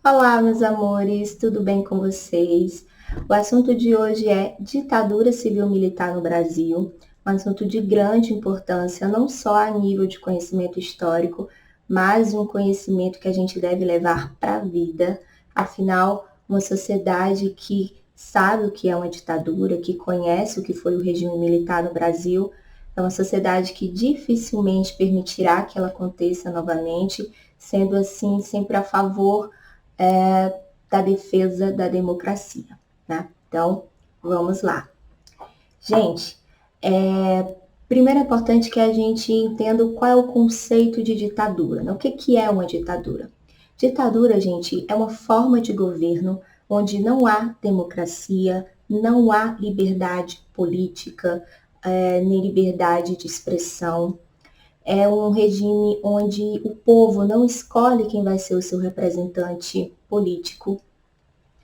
Olá, meus amores, tudo bem com vocês? O assunto de hoje é ditadura civil-militar no Brasil, um assunto de grande importância, não só a nível de conhecimento histórico, mas um conhecimento que a gente deve levar para a vida. Afinal, uma sociedade que sabe o que é uma ditadura, que conhece o que foi o regime militar no Brasil, é uma sociedade que dificilmente permitirá que ela aconteça novamente, sendo assim sempre a favor da defesa da democracia, né? Então, vamos lá. Gente, primeiro é importante que a gente entenda qual é o conceito de ditadura, né? O que é uma ditadura? Ditadura, gente, é uma forma de governo onde não há democracia, não há liberdade política, nem liberdade de expressão. É um regime onde o povo não escolhe quem vai ser o seu representante político,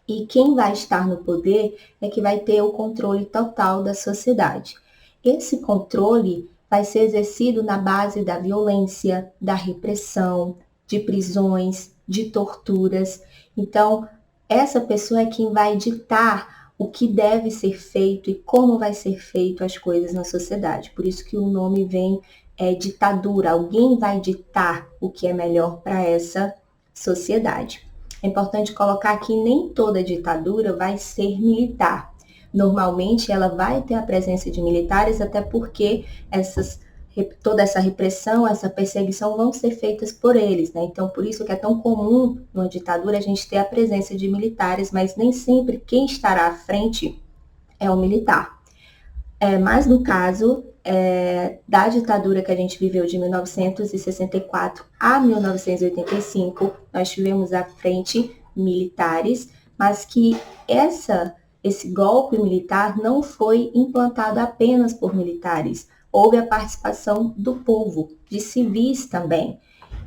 e quem vai estar no poder é que vai ter o controle total da sociedade. Esse controle vai ser exercido na base da violência, da repressão, de prisões, de torturas. Então, essa pessoa é quem vai ditar o que deve ser feito e como vai ser feito as coisas na sociedade. Por isso que o nome vem ditadura. Alguém vai ditar o que é melhor para essa sociedade. É importante colocar que nem toda ditadura vai ser militar. Normalmente ela vai ter a presença de militares, até porque toda essa repressão, essa perseguição vão ser feitas por eles, né? Então, por isso que é tão comum numa ditadura a gente ter a presença de militares, mas nem sempre quem estará à frente é o militar. Mas no caso da ditadura que a gente viveu de 1964 a 1985, nós tivemos à frente militares, mas que esse golpe militar não foi implantado apenas por militares. Houve a participação do povo, de civis também,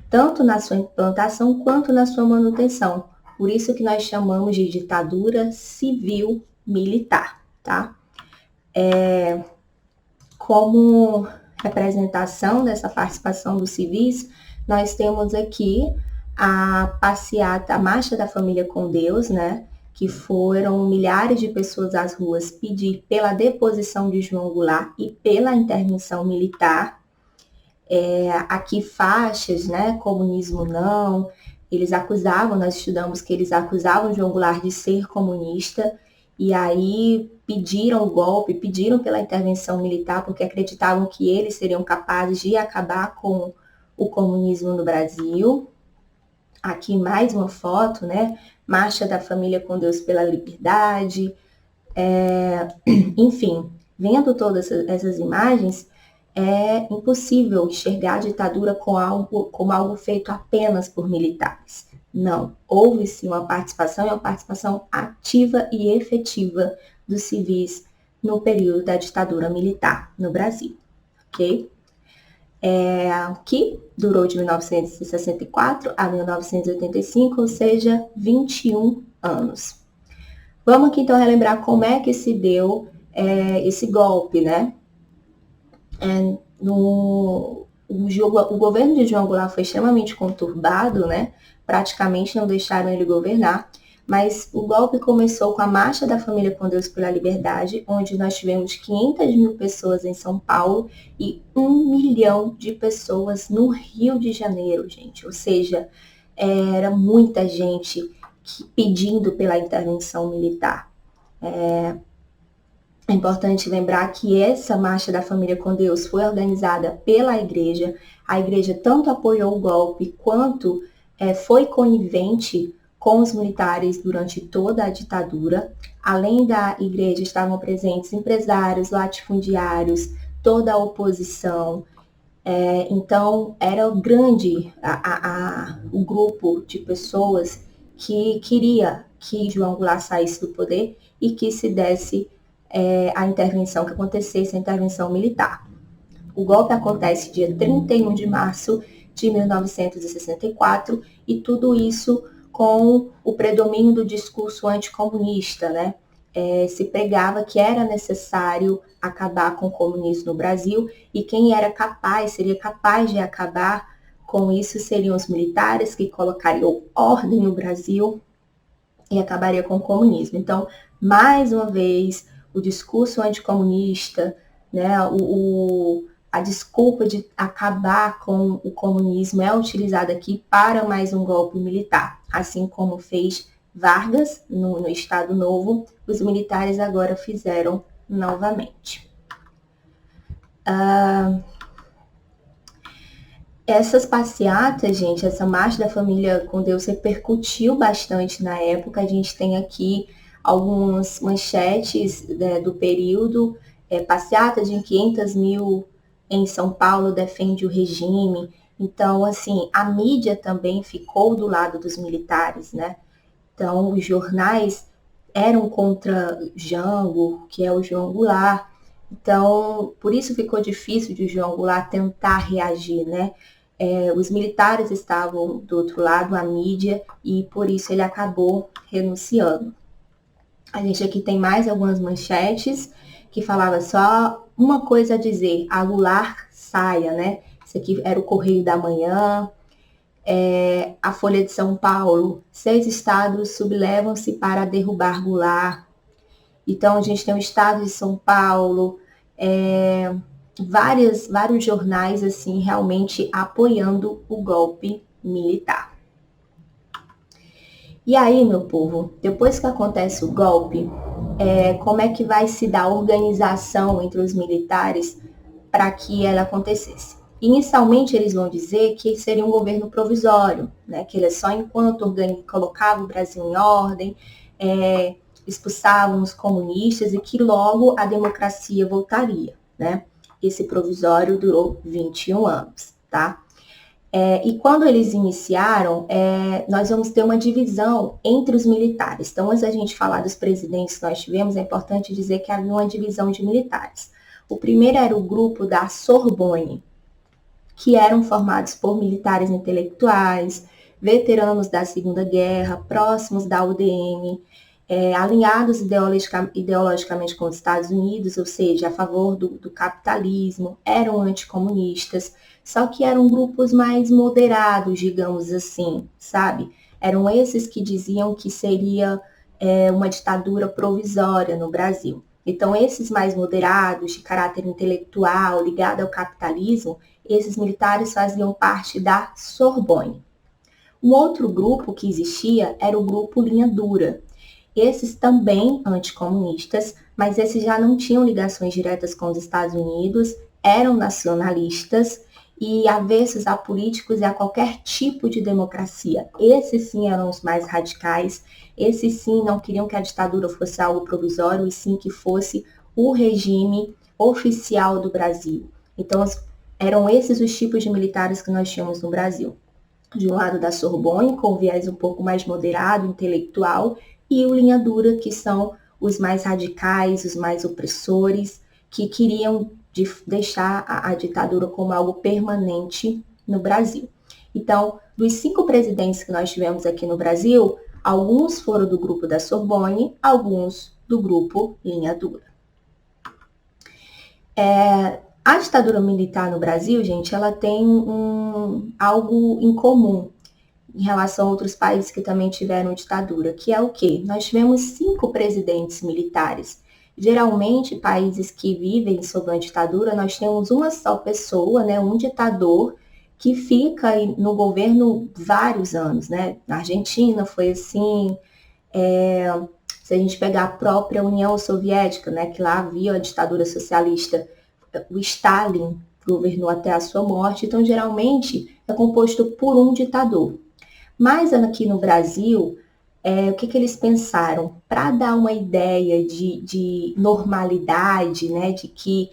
tanto na sua implantação quanto na sua manutenção. Por isso que nós chamamos de ditadura civil-militar, tá? Como representação dessa participação dos civis, nós temos aqui a passeata, a Marcha da Família com Deus, né? Que foram milhares de pessoas às ruas pedir pela deposição de João Goulart e pela intervenção militar. Aqui faixas, né? Comunismo não. Eles acusavam, nós estudamos que eles acusavam João Goulart de ser comunista, e aí pediram o golpe, pediram pela intervenção militar, porque acreditavam que eles seriam capazes de acabar com o comunismo no Brasil. Aqui mais uma foto, né? Marcha da Família com Deus pela Liberdade. Enfim, vendo todas essas imagens, é impossível enxergar a ditadura como algo feito apenas por militares. Não, houve sim uma participação, e uma participação ativa e efetiva dos civis no período da ditadura militar no Brasil, ok? Que durou de 1964 a 1985, ou seja, 21 anos. Vamos aqui então relembrar como é que se deu esse golpe, né? O governo de João Goulart foi extremamente conturbado, né? Praticamente não deixaram ele governar, mas o golpe começou com a Marcha da Família com Deus pela Liberdade, onde nós tivemos 500 mil pessoas em São Paulo e 1 milhão de pessoas no Rio de Janeiro, gente. Ou seja, era muita gente pedindo pela intervenção militar. É importante lembrar que essa Marcha da Família com Deus foi organizada pela igreja. A igreja tanto apoiou o golpe quanto foi conivente com os militares durante toda a ditadura. Além da igreja, estavam presentes empresários, latifundiários, toda a oposição. Então, era grande o grupo de pessoas que queria que João Goulart saísse do poder e que se desse a intervenção, que acontecesse a intervenção militar. O golpe acontece dia 31 de março de 1964 e tudo isso com o predomínio do discurso anticomunista, né? Se pregava que era necessário acabar com o comunismo no Brasil e quem era capaz, seria capaz de acabar Com isso, seriam os militares que colocariam ordem no Brasil e acabaria com o comunismo. Então, mais uma vez, o discurso anticomunista, né, a desculpa de acabar com o comunismo é utilizada aqui para mais um golpe militar. Assim como fez Vargas no Estado Novo, os militares agora fizeram novamente. Essas passeatas, gente, essa marcha da família com Deus repercutiu bastante na época. A gente tem aqui algumas manchetes, né, do período. Passeata de 500 mil em São Paulo defende o regime. Então, assim, a mídia também ficou do lado dos militares, né? Então, os jornais eram contra Jango, que é o João Goulart. Então, por isso ficou difícil de João Goulart tentar reagir, né? Os militares estavam do outro lado, a mídia, e por isso ele acabou renunciando. A gente aqui tem mais algumas manchetes que falava só uma coisa a dizer: a Goulart saia, né? Isso aqui era o Correio da Manhã. A Folha de São Paulo: 6 estados sublevam-se para derrubar Goulart. Então, a gente tem o estado de São Paulo, vários jornais assim realmente apoiando o golpe militar. E aí, meu povo, depois que acontece o golpe, como é que vai se dar a organização entre os militares para que ela acontecesse? Inicialmente, eles vão dizer que seria um governo provisório, né? Que ele é só enquanto colocava o Brasil em ordem, expulsavam os comunistas e que logo a democracia voltaria, né? Esse provisório durou 21 anos, tá? E quando eles iniciaram, nós vamos ter uma divisão entre os militares. Então, antes da gente falar dos presidentes que nós tivemos, é importante dizer que havia uma divisão de militares. O primeiro era o grupo da Sorbonne, que eram formados por militares intelectuais, veteranos da Segunda Guerra, próximos da UDN, alinhados ideologicamente com os Estados Unidos, ou seja, a favor do capitalismo, eram anticomunistas, só que eram grupos mais moderados, digamos assim, sabe? Eram esses que diziam que seria uma ditadura provisória no Brasil. Então, esses mais moderados, de caráter intelectual, ligado ao capitalismo, esses militares faziam parte da Sorbonne. Um outro grupo que existia era o grupo Linha Dura. Esses também anticomunistas, mas esses já não tinham ligações diretas com os Estados Unidos, eram nacionalistas e avessos a políticos e a qualquer tipo de democracia. Esses sim eram os mais radicais, esses sim não queriam que a ditadura fosse algo provisório, e sim que fosse o regime oficial do Brasil. Então, eram esses os tipos de militares que nós tínhamos no Brasil. De um lado da Sorbonne, com viés um pouco mais moderado, intelectual, e o Linha Dura, que são os mais radicais, os mais opressores, que queriam deixar a ditadura como algo permanente no Brasil. Então, dos 5 presidentes que nós tivemos aqui no Brasil, alguns foram do grupo da Sorbonne, alguns do grupo Linha Dura. A ditadura militar no Brasil, gente, ela tem algo em comum em relação a outros países que também tiveram ditadura, que é o quê? Nós tivemos 5 presidentes militares. Geralmente, países que vivem sob uma ditadura, nós temos uma só pessoa, né, um ditador, que fica no governo vários anos, né? Na Argentina foi assim, se a gente pegar a própria União Soviética, né, que lá havia a ditadura socialista, o Stalin governou até a sua morte, então geralmente é composto por um ditador. Mas aqui no Brasil, o que eles pensaram? Para dar uma ideia de normalidade, né, de que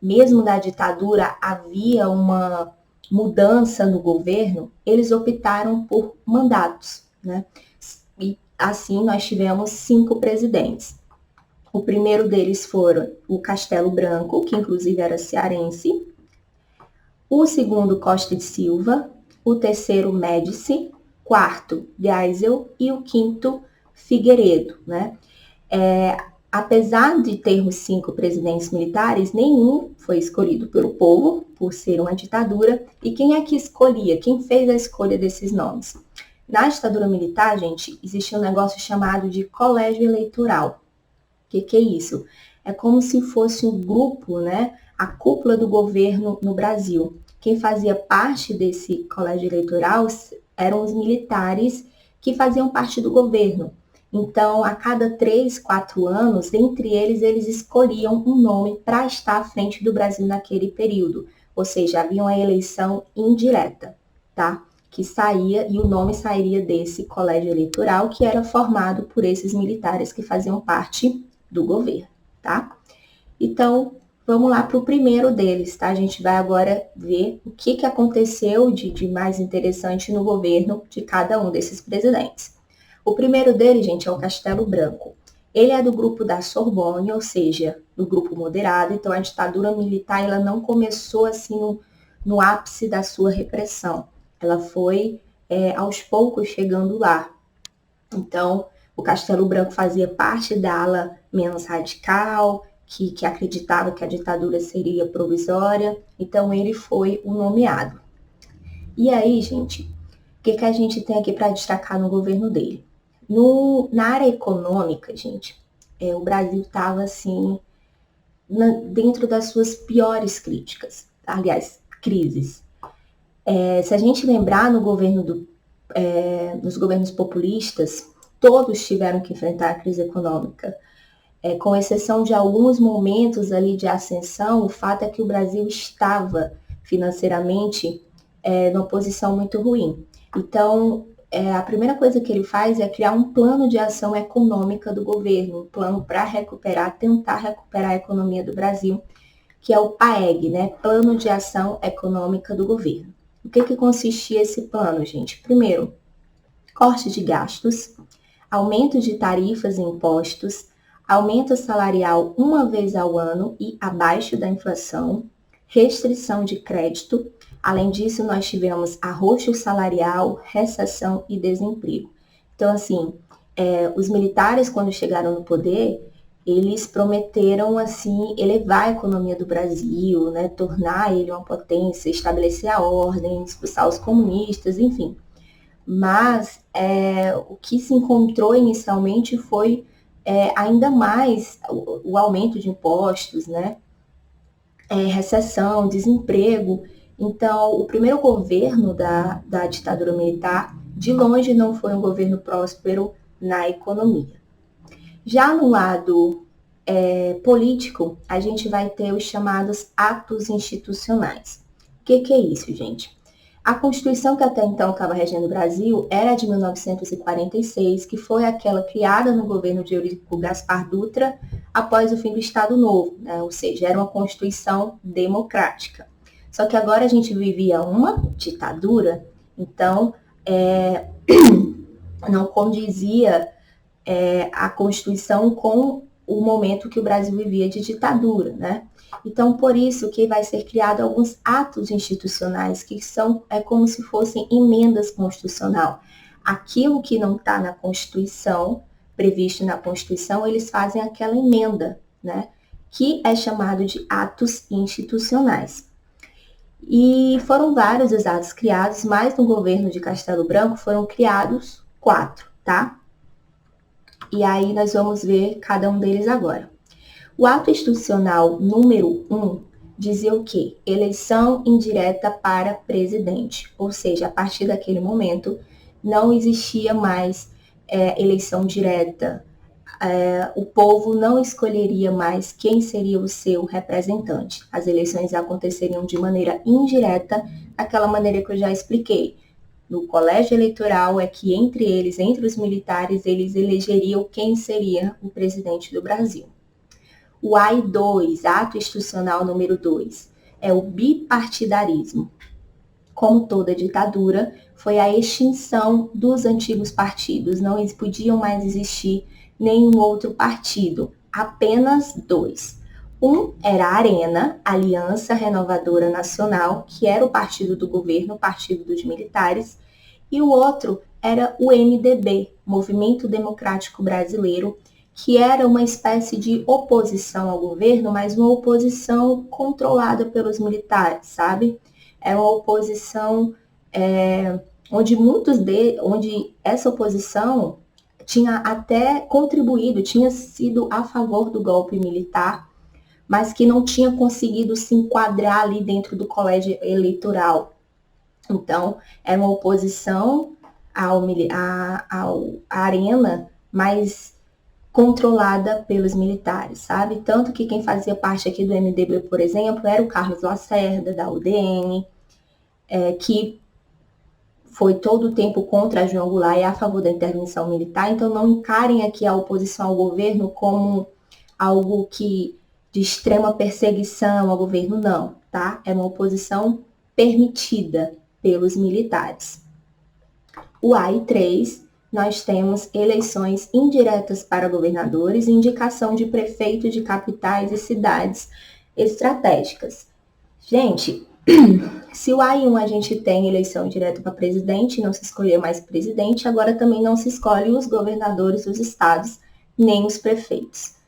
mesmo na ditadura havia uma mudança no governo, eles optaram por mandatos, né? E assim nós tivemos 5 presidentes. O primeiro deles foram o Castelo Branco, que inclusive era cearense. O segundo, Costa de Silva. O terceiro, Médici. Quarto, Geisel. E o quinto, Figueiredo, né? Apesar de termos 5 presidentes militares, nenhum foi escolhido pelo povo, por ser uma ditadura. E quem é que escolhia? Quem fez a escolha desses nomes? Na ditadura militar, gente, existia um negócio chamado de colégio eleitoral. O que é isso? É como se fosse um grupo, né? A cúpula do governo no Brasil. Quem fazia parte desse colégio eleitoral eram os militares que faziam parte do governo. Então, a cada 3, 4 anos, entre eles escolhiam um nome para estar à frente do Brasil naquele período. Ou seja, havia uma eleição indireta, tá? Que saía e o nome sairia desse colégio eleitoral que era formado por esses militares que faziam parte do governo, tá? Então, vamos lá para o primeiro deles, tá? A gente vai agora ver o que aconteceu de mais interessante no governo de cada um desses presidentes. O primeiro deles, gente, é o Castelo Branco. Ele é do grupo da Sorbonne, ou seja, do grupo moderado. Então, a ditadura militar ela não começou assim no ápice da sua repressão. Ela foi, aos poucos, chegando lá. Então, o Castelo Branco fazia parte da ala menos radical, que acreditava que a ditadura seria provisória. Então, ele foi o nomeado. E aí, gente, o que a gente tem aqui para destacar no governo dele? Na área econômica, gente, o Brasil estava assim, dentro das suas piores críticas, aliás, crises. Se a gente lembrar nos governos populistas, todos tiveram que enfrentar a crise econômica. Com exceção de alguns momentos ali de ascensão, o fato é que o Brasil estava financeiramente numa posição muito ruim. Então, a primeira coisa que ele faz é criar um plano de ação econômica do governo, um plano para tentar recuperar a economia do Brasil, que é o PAEG, né? Plano de Ação Econômica do Governo. O que consistia esse plano, gente? Primeiro, corte de gastos, aumento de tarifas e impostos, aumento salarial uma vez ao ano e abaixo da inflação, restrição de crédito. Além disso, nós tivemos arroxo salarial, recessão e desemprego. Então, assim, os militares, quando chegaram no poder, eles prometeram, assim, elevar a economia do Brasil, né, tornar ele uma potência, estabelecer a ordem, expulsar os comunistas, enfim. Mas o que se encontrou inicialmente foi ainda mais o aumento de impostos, né, recessão, desemprego. Então, o primeiro governo da ditadura militar, de longe, não foi um governo próspero na economia. Já no lado político, a gente vai ter os chamados atos institucionais. O que é isso, gente? A Constituição que até então estava regendo o Brasil era de 1946, que foi aquela criada no governo de Eurico Gaspar Dutra após o fim do Estado Novo, né? Ou seja, era uma Constituição democrática. Só que agora a gente vivia uma ditadura, então não condizia a Constituição com o momento que o Brasil vivia de ditadura, né? Então, por isso que vai ser criado alguns atos institucionais que são como se fossem emendas constitucional. Aquilo que não está na Constituição, previsto na Constituição, eles fazem aquela emenda, né? Que é chamado de atos institucionais. E foram vários os atos criados, mas no governo de Castelo Branco foram criados 4, tá? E aí nós vamos ver cada um deles agora. O ato institucional número 1 dizia o quê? Eleição indireta para presidente. Ou seja, a partir daquele momento não existia mais eleição direta. O povo não escolheria mais quem seria o seu representante. As eleições aconteceriam de maneira indireta, daquela maneira que eu já expliquei. No colégio eleitoral é que entre os militares, eles elegeriam quem seria o presidente do Brasil. O AI2, ato institucional número 2, é o bipartidarismo. Como toda ditadura, foi a extinção dos antigos partidos. Não podiam mais existir nenhum outro partido, apenas 2. Um era a ARENA, Aliança Renovadora Nacional, que era o partido do governo, o partido dos militares, e o outro era o MDB, Movimento Democrático Brasileiro, que era uma espécie de oposição ao governo, mas uma oposição controlada pelos militares, sabe? É uma oposição onde essa oposição tinha até contribuído, tinha sido a favor do golpe militar, mas que não tinha conseguido se enquadrar ali dentro do colégio eleitoral. Então, era uma oposição à arena, mas controlada pelos militares, sabe? Tanto que quem fazia parte aqui do MDB, por exemplo, era o Carlos Lacerda, da UDN, que foi todo o tempo contra João Goulart e a favor da intervenção militar. Então, não encarem aqui a oposição ao governo como algo que de extrema perseguição ao governo, não, tá? É uma oposição permitida pelos militares. O AI3, nós temos eleições indiretas para governadores e indicação de prefeito de capitais e cidades estratégicas. Gente, se o AI1 a gente tem eleição direta para presidente, não se escolheu mais presidente, agora também não se escolhe os governadores dos estados, nem os prefeitos.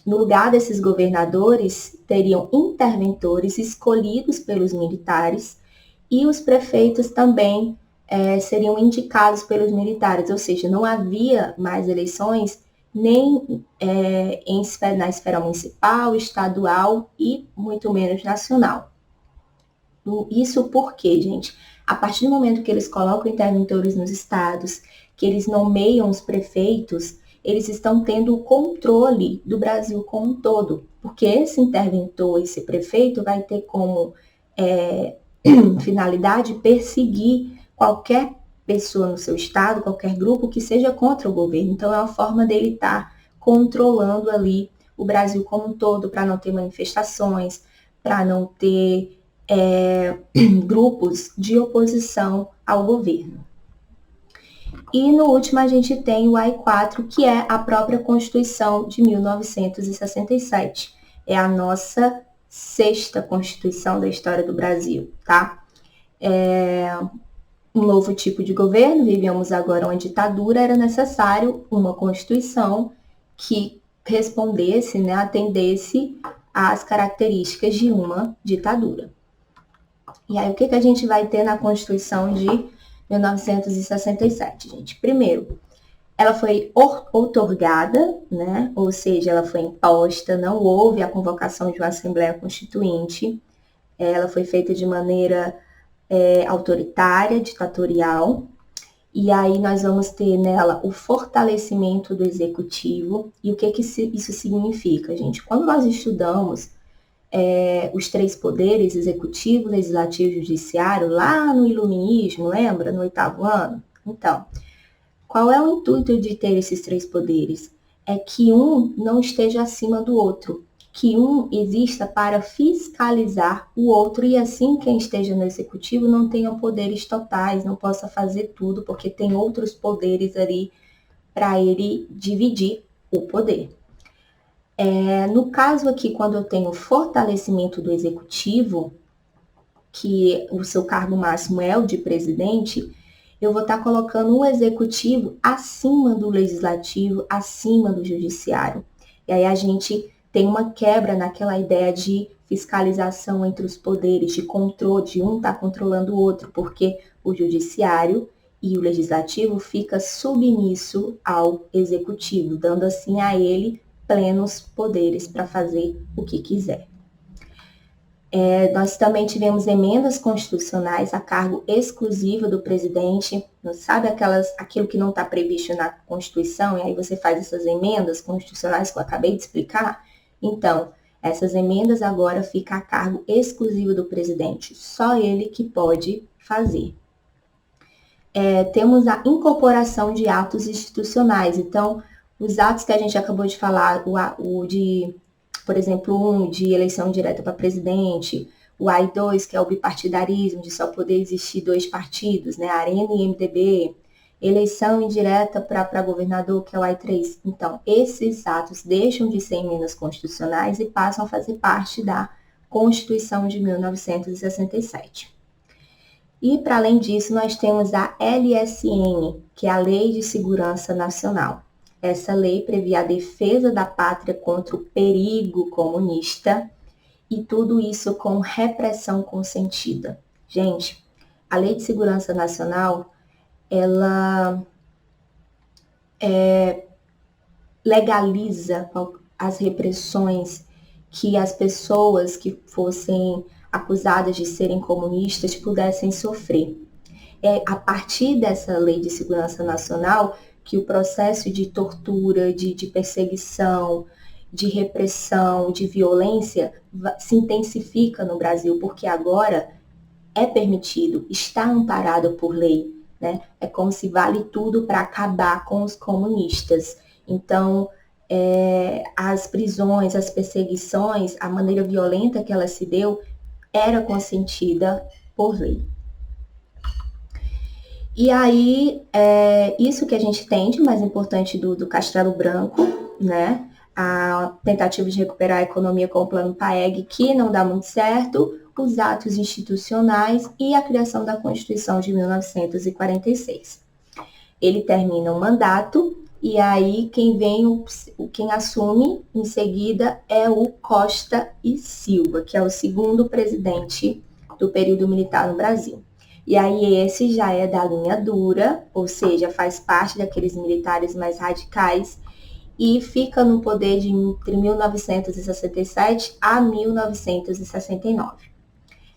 No lugar desses governadores, teriam interventores escolhidos pelos militares e os prefeitos também seriam indicados pelos militares, ou seja, não havia mais eleições nem na esfera municipal, estadual e muito menos nacional. Isso porque, gente, a partir do momento que eles colocam interventores nos estados, que eles nomeiam os prefeitos, eles estão tendo o controle do Brasil como um todo, porque esse interventor, esse prefeito, vai ter como finalidade perseguir qualquer pessoa no seu estado, qualquer grupo que seja contra o governo. Então, é uma forma dele estar controlando ali o Brasil como um todo, para não ter manifestações, para não ter grupos de oposição ao governo. E no último a gente tem o AI4, que é a própria Constituição de 1967. É a nossa 6ª Constituição da história do Brasil, tá? Um novo tipo de governo, vivíamos agora uma ditadura, era necessário uma Constituição que respondesse, né, atendesse às características de uma ditadura. E aí, o que a gente vai ter na Constituição de 1967, gente? Primeiro, ela foi outorgada, né? Ou seja, ela foi imposta, não houve a convocação de uma Assembleia Constituinte, ela foi feita de maneira autoritária, ditatorial, e aí nós vamos ter nela o fortalecimento do executivo. E o que isso significa, gente? Quando nós estudamos os 3 poderes, executivo, legislativo e judiciário, lá no iluminismo, lembra? No 8º ano? Então, qual é o intuito de ter esses 3 poderes? É que um não esteja acima do outro, que um exista para fiscalizar o outro, e assim quem esteja no executivo não tenha poderes totais, não possa fazer tudo, porque tem outros poderes ali para ele dividir o poder. No caso aqui, quando eu tenho fortalecimento do executivo, que o seu cargo máximo é o de presidente, eu vou estar colocando o executivo acima do legislativo, acima do judiciário. E aí a gente tem uma quebra naquela ideia de fiscalização entre os poderes, de controle, de um estar controlando o outro, porque o judiciário e o legislativo fica submisso ao executivo, dando assim a ele plenos poderes para fazer o que quiser. Nós também tivemos emendas constitucionais a cargo exclusivo do presidente, sabe aquilo que não está previsto na Constituição, e aí você faz essas emendas constitucionais que eu acabei de explicar? Então, essas emendas agora ficam a cargo exclusivo do presidente, só ele que pode fazer. Temos a incorporação de atos institucionais, então, os atos que a gente acabou de falar, por exemplo, de eleição direta para presidente, o AI2, que é o bipartidarismo, de só poder existir 2 partidos, né, Arena e MDB, eleição indireta para governador, que é o AI3. Então, esses atos deixam de ser emendas constitucionais e passam a fazer parte da Constituição de 1967. E, para além disso, nós temos a LSN, que é a Lei de Segurança Nacional. Essa lei previa a defesa da pátria contra o perigo comunista e tudo isso com repressão consentida. Gente, a Lei de Segurança Nacional, ela legaliza as repressões que as pessoas que fossem acusadas de serem comunistas pudessem sofrer. É a partir dessa Lei de Segurança Nacional que o processo de tortura, de perseguição, de repressão, de violência se intensifica no Brasil, porque agora é permitido, está amparado por lei, né? É como se vale tudo para acabar com os comunistas. Então, as prisões, as perseguições, a maneira violenta que ela se deu, era consentida por lei. E aí, isso que a gente tem de mais importante do Castelo Branco, né? A tentativa de recuperar a economia com o plano PAEG, que não dá muito certo, os atos institucionais e a criação da Constituição de 1946. Ele termina o mandato e aí quem assume em seguida é o Costa e Silva, que é o segundo presidente do período militar no Brasil. E aí esse já é da linha dura, ou seja, faz parte daqueles militares mais radicais e fica no poder de entre 1967 a 1969.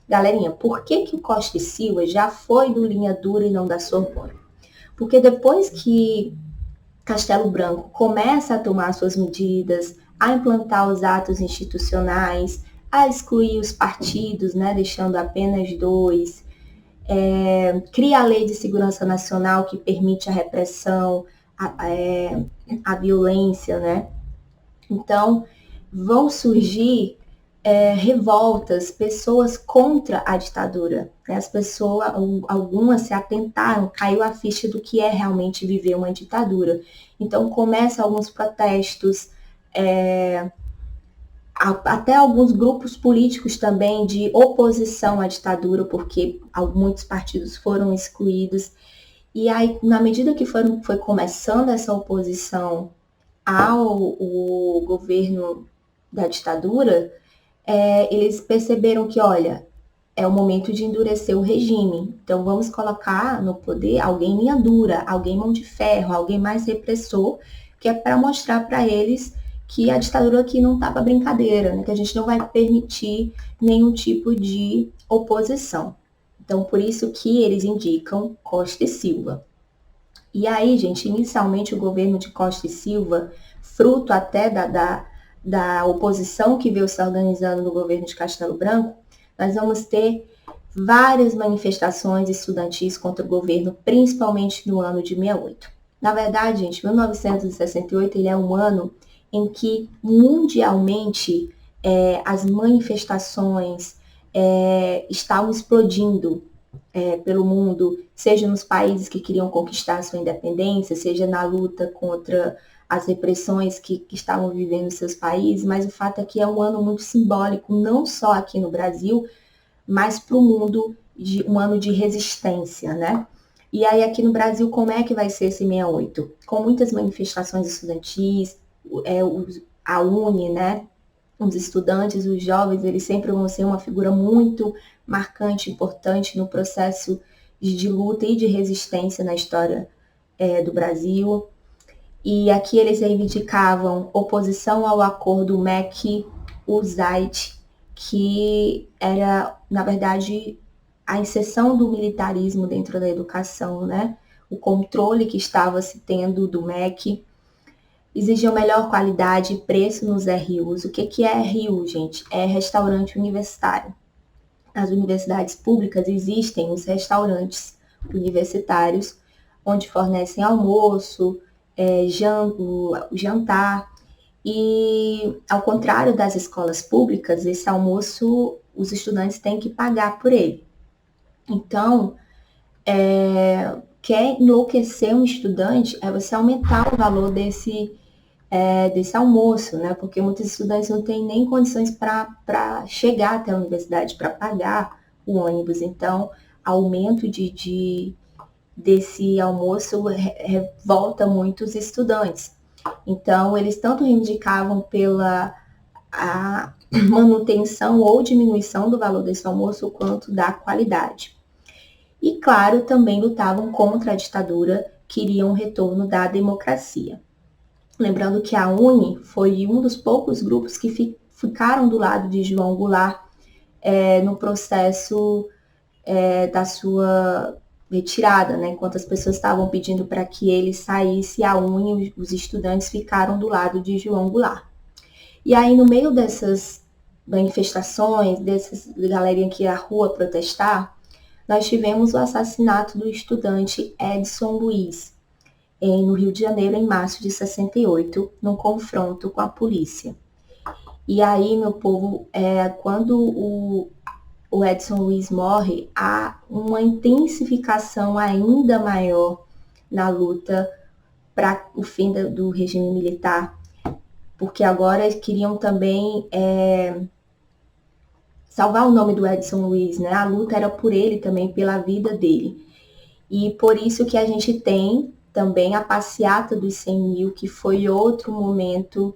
Galerinha, por que o Costa e Silva já foi do linha dura e não da Sorbonne? Porque depois que Castelo Branco começa a tomar suas medidas, a implantar os atos institucionais, a excluir os partidos, né, deixando apenas 2, cria a Lei de Segurança Nacional que permite a repressão, a violência, né? Então, vão surgir revoltas, pessoas contra a ditadura. Né? As pessoas, algumas se atentaram, caiu a ficha do que é realmente viver uma ditadura. Então, começam alguns protestos, até alguns grupos políticos também de oposição à ditadura, porque muitos partidos foram excluídos. E aí, na medida que foi começando essa oposição ao governo da ditadura, eles perceberam que, olha, é o momento de endurecer o regime. Então, vamos colocar no poder alguém linha dura, alguém mão de ferro, alguém mais repressor, que é para mostrar para eles que a ditadura aqui não está para brincadeira, né? Que a gente não vai permitir nenhum tipo de oposição. Então, por isso que eles indicam Costa e Silva. E aí, gente, inicialmente o governo de Costa e Silva, fruto até da oposição que veio se organizando no governo de Castelo Branco, nós vamos ter várias manifestações estudantis contra o governo, principalmente no ano de 68. Na verdade, gente, 1968 ele é um ano em que mundialmente as manifestações estavam explodindo pelo mundo, seja nos países que queriam conquistar sua independência, seja na luta contra as repressões que estavam vivendo em seus países, mas o fato é que é um ano muito simbólico, não só aqui no Brasil, mas para o mundo, um ano de resistência, né? E aí aqui no Brasil, como é que vai ser esse 68? Com muitas manifestações estudantis, a UNE, né? Os estudantes, os jovens, eles sempre vão ser uma figura muito marcante, importante no processo de luta e de resistência na história do Brasil. E aqui eles reivindicavam oposição ao acordo MEC-USAID, que era, na verdade, a inserção do militarismo dentro da educação, né? O controle que estava se tendo do MEC. Exigiam melhor qualidade e preço nos RUs. O que é RU, gente? É restaurante universitário. Nas universidades públicas existem os restaurantes universitários, onde fornecem almoço, jantar. E, ao contrário das escolas públicas, esse almoço os estudantes têm que pagar por ele. Então, quer enlouquecer um estudante é você aumentar o valor desse almoço, né? Porque muitos estudantes não têm nem condições para chegar até a universidade, para pagar o ônibus. Então, aumento desse almoço revolta muitos estudantes. Então, eles tanto reivindicavam pela a manutenção ou diminuição do valor desse almoço, quanto da qualidade. E, claro, também lutavam contra a ditadura, queriam o retorno da democracia. Lembrando que a UNE foi um dos poucos grupos que ficaram do lado de João Goulart no processo da sua retirada, né? Enquanto as pessoas estavam pedindo para que ele saísse, a UNE, os estudantes ficaram do lado de João Goulart. E aí, no meio dessas manifestações, dessas galerinha que ia à rua protestar, nós tivemos o assassinato do estudante Edson Luiz, no Rio de Janeiro, em março de 68, num confronto com a polícia. E aí, meu povo, quando o Edson Luiz morre, há uma intensificação ainda maior na luta para o fim do regime militar, porque agora queriam também salvar o nome do Edson Luiz, né? A luta era por ele também, pela vida dele. E por isso que a gente tem também a passeata dos 100 mil, que foi outro momento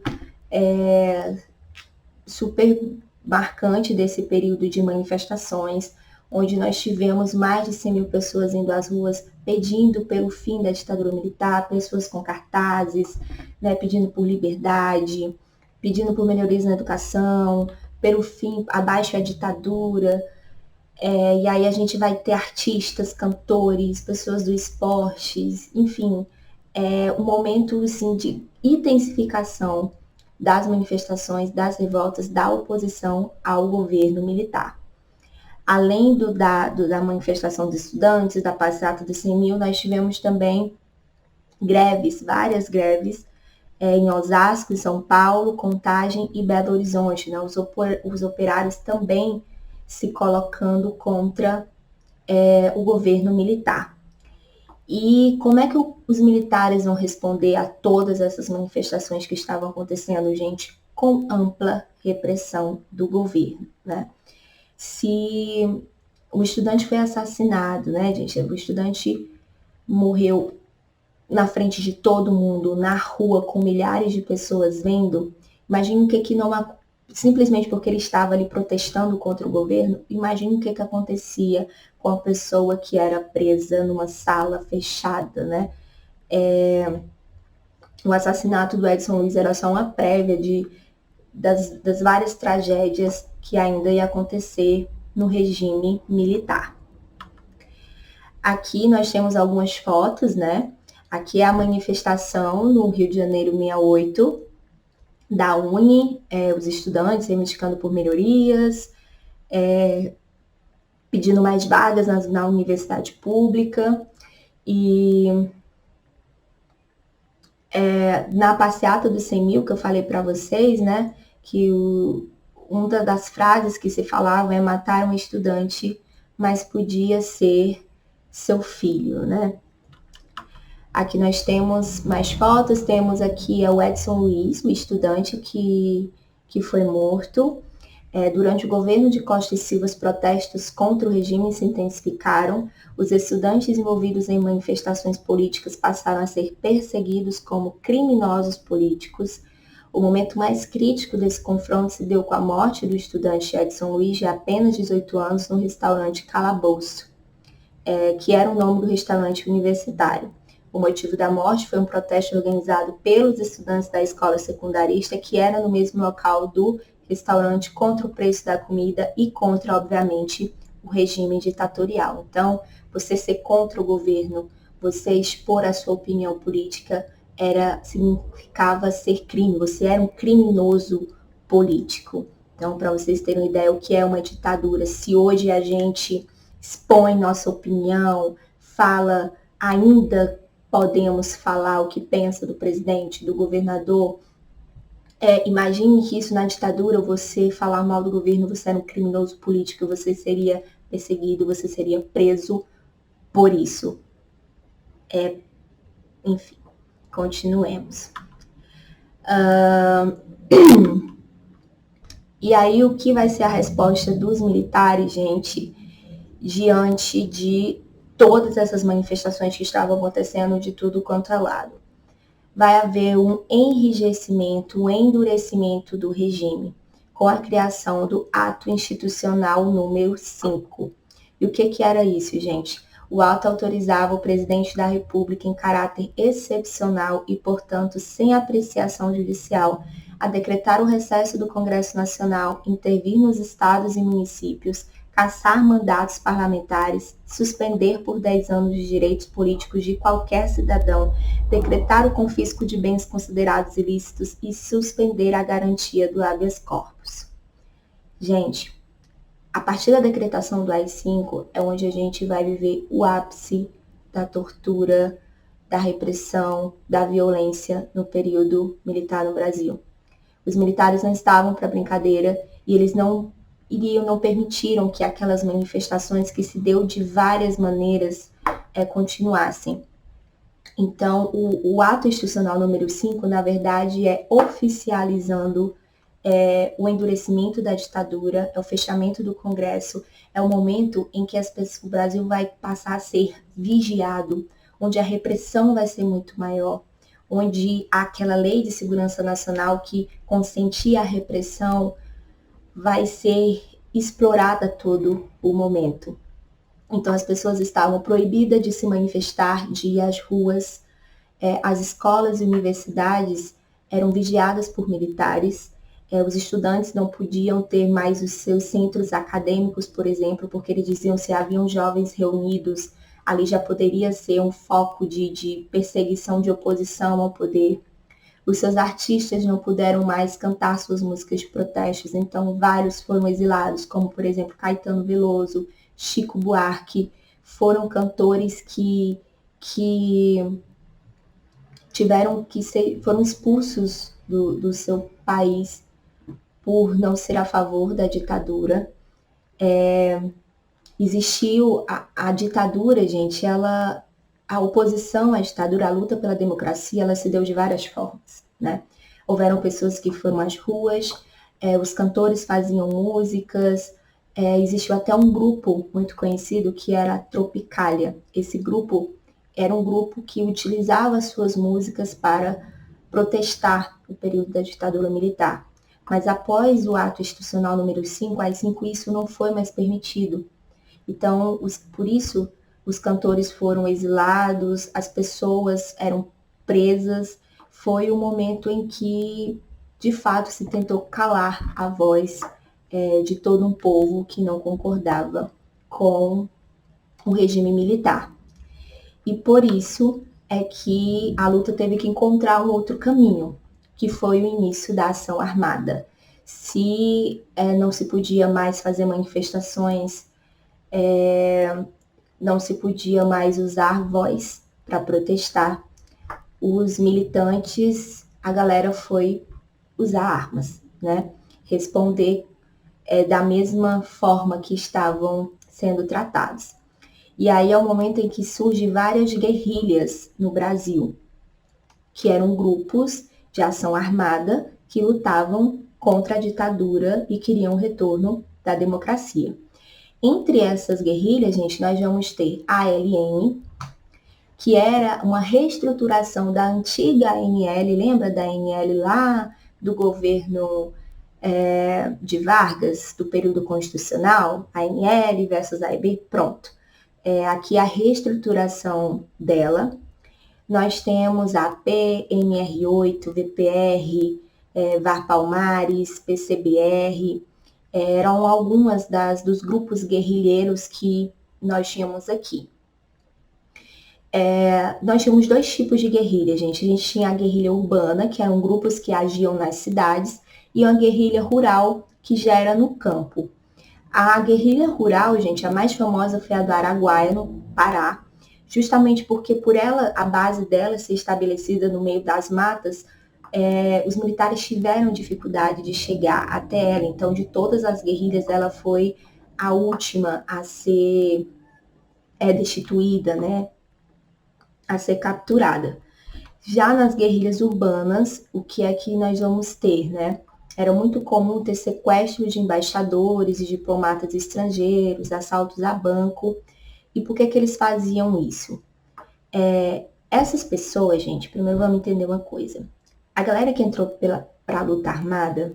super marcante desse período de manifestações, onde nós tivemos mais de 100 mil pessoas indo às ruas pedindo pelo fim da ditadura militar, pessoas com cartazes, né, pedindo por liberdade, pedindo por melhorias na educação, pelo fim, abaixo a ditadura. E aí a gente vai ter artistas, cantores, pessoas do esporte, enfim, um momento assim, de intensificação das manifestações, das revoltas, da oposição ao governo militar. Além da manifestação dos estudantes, da passeata dos 100 mil, nós tivemos também greves, várias greves, em Osasco, em São Paulo, Contagem e Belo Horizonte, né? Os operários também se colocando contra o governo militar. E como é que os militares vão responder a todas essas manifestações que estavam acontecendo, gente? Com ampla repressão do governo, né? Se o estudante foi assassinado, né, gente? O estudante morreu na frente de todo mundo, na rua, com milhares de pessoas vendo. Imagina o que não... Simplesmente porque ele estava ali protestando contra o governo, imagina o que acontecia com a pessoa que era presa numa sala fechada, né? O assassinato do Edson Luiz era só uma prévia das várias tragédias que ainda ia acontecer no regime militar. Aqui nós temos algumas fotos, né? Aqui é a manifestação no Rio de Janeiro 68, da UNE, os estudantes reivindicando por melhorias, pedindo mais vagas na universidade pública. E na passeata dos 100 mil, que eu falei para vocês, né, que uma das frases que se falava é matar um estudante, mas podia ser seu filho, né? Aqui nós temos mais fotos, temos aqui o Edson Luiz, o estudante que foi morto. Durante o governo de Costa e Silva, os protestos contra o regime se intensificaram. Os estudantes envolvidos em manifestações políticas passaram a ser perseguidos como criminosos políticos. O momento mais crítico desse confronto se deu com a morte do estudante Edson Luiz, de apenas 18 anos, no restaurante Calabouço, que era o nome do restaurante universitário. O motivo da morte foi um protesto organizado pelos estudantes da escola secundarista, que era no mesmo local do restaurante, contra o preço da comida e contra, obviamente, o regime ditatorial. Então, você ser contra o governo, você expor a sua opinião política, significava ser crime, você era um criminoso político. Então, para vocês terem uma ideia o que é uma ditadura, se hoje a gente expõe nossa opinião, fala, ainda podemos falar o que pensa do presidente, do governador, imagine que isso na ditadura, você falar mal do governo, você era um criminoso político, você seria perseguido, você seria preso por isso. Enfim, continuemos. E aí, o que vai ser a resposta dos militares, gente, diante de todas essas manifestações que estavam acontecendo de tudo quanto é lado? vai haver um enrijecimento, um endurecimento do regime, com a criação do Ato Institucional número 5. E o que era isso, gente? O ato autorizava o presidente da República, em caráter excepcional e, portanto, sem apreciação judicial, a decretar o recesso do Congresso Nacional, intervir nos estados e municípios, cassar mandatos parlamentares, suspender por 10 anos os direitos políticos de qualquer cidadão, decretar o confisco de bens considerados ilícitos e suspender a garantia do habeas corpus. Gente, a partir da decretação do AI-5 é onde a gente vai viver o ápice da tortura, da repressão, da violência no período militar no Brasil. Os militares não estavam para brincadeira e eles não permitiram que aquelas manifestações que se deu de várias maneiras continuassem. Então, o ato institucional número 5, na verdade, é oficializando o endurecimento da ditadura, é o fechamento do Congresso, é o momento em que o Brasil vai passar a ser vigiado, onde a repressão vai ser muito maior, onde aquela lei de segurança nacional que consentia a repressão vai ser explorada a todo o momento. Então, as pessoas estavam proibidas de se manifestar, de ir às ruas, as escolas e universidades eram vigiadas por militares, os estudantes não podiam ter mais os seus centros acadêmicos, por exemplo, porque eles diziam que se haviam jovens reunidos, ali já poderia ser um foco de perseguição, de oposição ao poder. Os seus artistas não puderam mais cantar suas músicas de protestos, então vários foram exilados, como, por exemplo, Caetano Veloso, Chico Buarque, foram cantores que foram expulsos do seu país por não ser a favor da ditadura. Existiu a ditadura, gente, a oposição à ditadura, a luta pela democracia, ela se deu de várias formas, né? Houveram pessoas que foram às ruas, os cantores faziam músicas, existiu até um grupo muito conhecido que era a Tropicália. Esse grupo era um grupo que utilizava suas músicas para protestar no período da ditadura militar. Mas após o ato institucional número 5, AI-5, isso não foi mais permitido. Então, por isso, os cantores foram exilados, as pessoas eram presas. Foi o momento em que, de fato, se tentou calar a voz de todo um povo que não concordava com o regime militar. E por isso é que a luta teve que encontrar um outro caminho, que foi o início da ação armada. Se não se podia mais fazer manifestações, não se podia mais usar voz para protestar, os militantes, a galera foi usar armas, né? Responder da mesma forma que estavam sendo tratados. E aí é o momento em que surgem várias guerrilhas no Brasil, que eram grupos de ação armada que lutavam contra a ditadura e queriam o retorno da democracia. Entre essas guerrilhas, gente, nós vamos ter a ALN, que era uma reestruturação da antiga ANL, lembra da ANL lá do governo de Vargas, do período constitucional? ANL versus AEB, pronto. Aqui a reestruturação dela. Nós temos a AP, MR8, VPR, VAR Palmares, PCBR, eram algumas dos grupos guerrilheiros que nós tínhamos aqui. Nós tínhamos dois tipos de guerrilha, gente. A gente tinha a guerrilha urbana, que eram grupos que agiam nas cidades, e uma guerrilha rural, que já era no campo. A guerrilha rural, gente, a mais famosa foi a do Araguaia, no Pará, justamente porque por ela, a base dela ser estabelecida no meio das matas, os militares tiveram dificuldade de chegar até ela. Então, de todas as guerrilhas, ela foi a última a ser destituída, né? A ser capturada. Já nas guerrilhas urbanas, o que é que nós vamos ter, né? Era muito comum ter sequestros de embaixadores e diplomatas estrangeiros, assaltos a banco. E por que eles faziam isso? Essas pessoas, gente, primeiro vamos entender uma coisa. A galera que entrou para a luta armada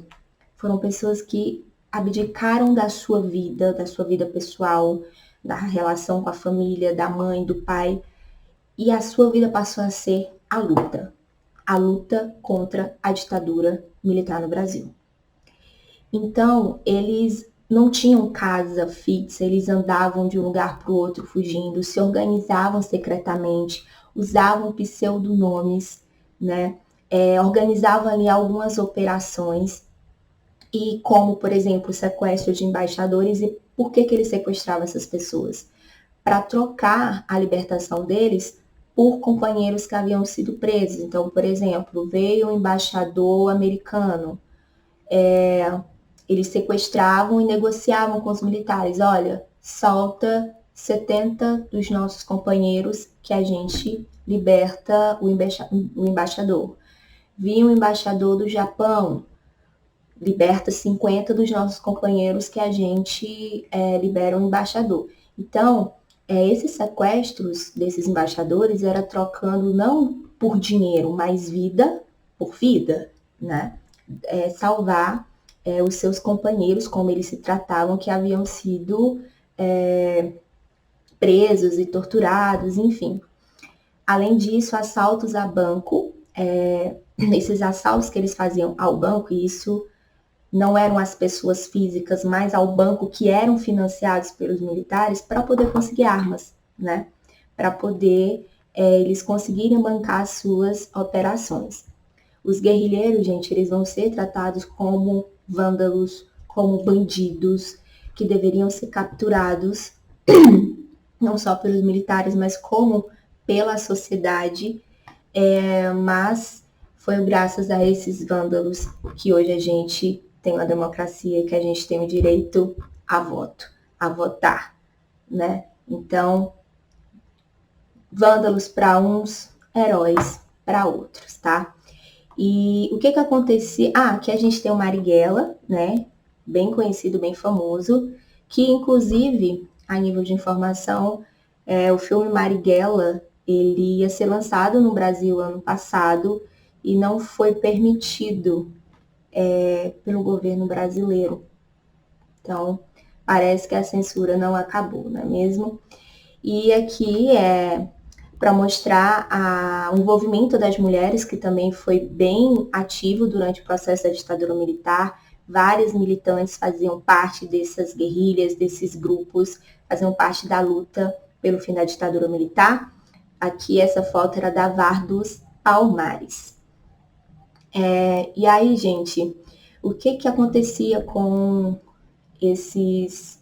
foram pessoas que abdicaram da sua vida pessoal, da relação com a família, da mãe, do pai, e a sua vida passou a ser a luta contra a ditadura militar no Brasil. Então, eles não tinham casa fixa, eles andavam de um lugar para o outro fugindo, se organizavam secretamente, usavam pseudonomes, né? Organizavam ali algumas operações, e como, por exemplo, o sequestro de embaixadores. E por que eles sequestravam essas pessoas? Para trocar a libertação deles por companheiros que haviam sido presos. Então, por exemplo, veio um embaixador americano, eles sequestravam e negociavam com os militares. Olha, solta 70 dos nossos companheiros que a gente liberta o embaixador. Vinha um embaixador do Japão, liberta 50 dos nossos companheiros que a gente libera o embaixador. Então, esses sequestros desses embaixadores era trocando não por dinheiro, mas vida por vida, né? Salvar os seus companheiros, como eles se tratavam, que haviam sido presos e torturados, enfim. Além disso, assaltos a banco, esses assaltos que eles faziam ao banco, e isso não eram as pessoas físicas, mas ao banco, que eram financiados pelos militares para poder conseguir armas, né? Para poder eles conseguirem bancar as suas operações. Os guerrilheiros, gente, eles vão ser tratados como vândalos, como bandidos, que deveriam ser capturados, não só pelos militares, mas como pela sociedade. Mas foi graças a esses vândalos que hoje a gente tem uma democracia, que a gente tem o direito a voto, a votar, né? Então, vândalos para uns, heróis para outros, tá? E o que acontecia? Que a gente tem o Marighella, né? Bem conhecido, bem famoso, que inclusive, a nível de informação, o filme Marighella, ele ia ser lançado no Brasil ano passado e não foi permitido pelo governo brasileiro. Então, parece que a censura não acabou, não é mesmo? E aqui para mostrar o envolvimento das mulheres, que também foi bem ativo durante o processo da ditadura militar. Várias militantes faziam parte dessas guerrilhas, desses grupos, faziam parte da luta pelo fim da ditadura militar. Aqui essa foto era da VAR dos Palmares. E aí, gente, o que acontecia com esses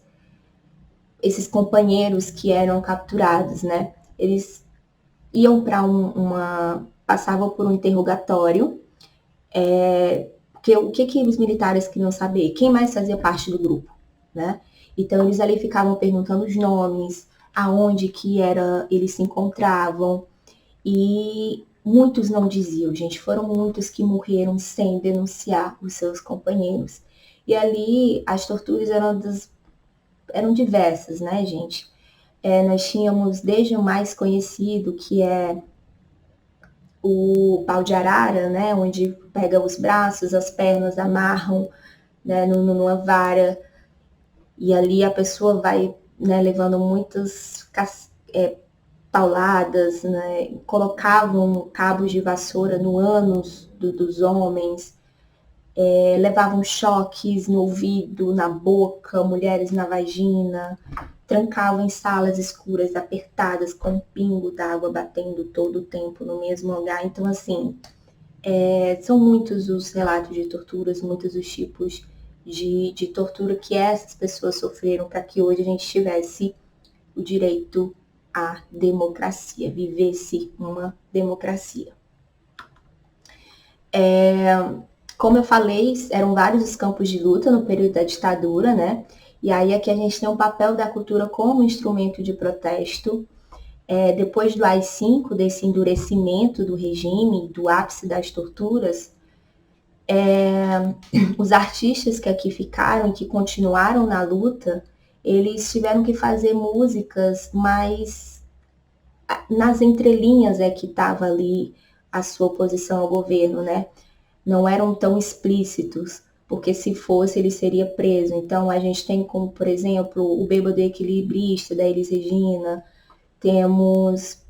companheiros que eram capturados, né? Eles iam para passavam por um interrogatório, porque o que os militares queriam saber? Quem mais fazia parte do grupo, né? Então, eles ali ficavam perguntando os nomes, aonde que eles se encontravam, e muitos não diziam, gente. Foram muitos que morreram sem denunciar os seus companheiros. E ali as torturas eram diversas, né, gente? Nós tínhamos desde o mais conhecido, que é o pau de arara, né, onde pega os braços, as pernas, amarram, né, numa vara, e ali a pessoa vai, né, levando muitas pauladas, né, colocavam cabos de vassoura no ânus dos homens, levavam choques no ouvido, na boca, mulheres na vagina, trancavam em salas escuras, apertadas, com um pingo d'água batendo todo o tempo no mesmo lugar. Então, assim, são muitos os relatos de torturas, muitos os tipos de tortura que essas pessoas sofreram para que hoje a gente tivesse o direito à democracia, vivesse uma democracia. Como eu falei, eram vários os campos de luta no período da ditadura, né? E aí aqui a gente tem um papel da cultura como instrumento de protesto. Depois do AI-5, desse endurecimento do regime, do ápice das torturas, os artistas que aqui ficaram e que continuaram na luta, eles tiveram que fazer músicas mais nas entrelinhas é que estava ali a sua oposição ao governo, né? Não eram tão explícitos, porque se fosse ele seria preso. Então a gente tem como, por exemplo, o Bêbado Equilibrista, da Elis Regina, temos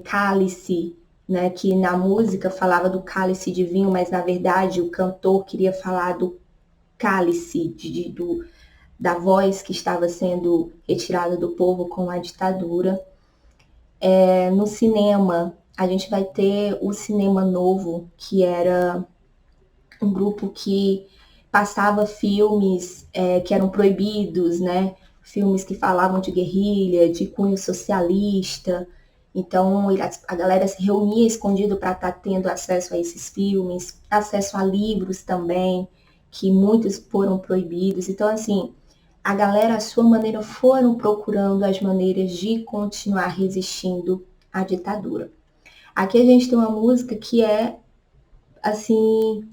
Cálice, né, que na música falava do cálice de vinho, mas na verdade o cantor queria falar do cálice, da voz que estava sendo retirada do povo com a ditadura. No cinema, a gente vai ter o Cinema Novo, que era um grupo que passava filmes que eram proibidos, né? Filmes que falavam de guerrilha, de cunho socialista. Então a galera se reunia escondido para estar tendo acesso a esses filmes, acesso a livros também, que muitos foram proibidos. Então, assim, a galera, à sua maneira, foram procurando as maneiras de continuar resistindo à ditadura. Aqui a gente tem uma música que é, assim,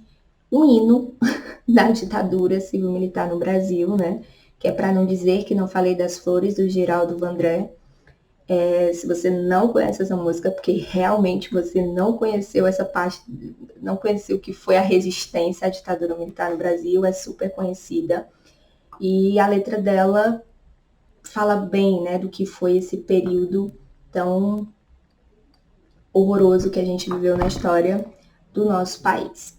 um hino da ditadura civil-militar no Brasil, né? Que é para não dizer que não falei das flores, do Geraldo Vandré. Se você não conhece essa música, porque realmente você não conheceu essa parte, não conheceu o que foi a resistência à ditadura militar no Brasil, é super conhecida. E a letra dela fala bem, né, do que foi esse período tão horroroso que a gente viveu na história do nosso país.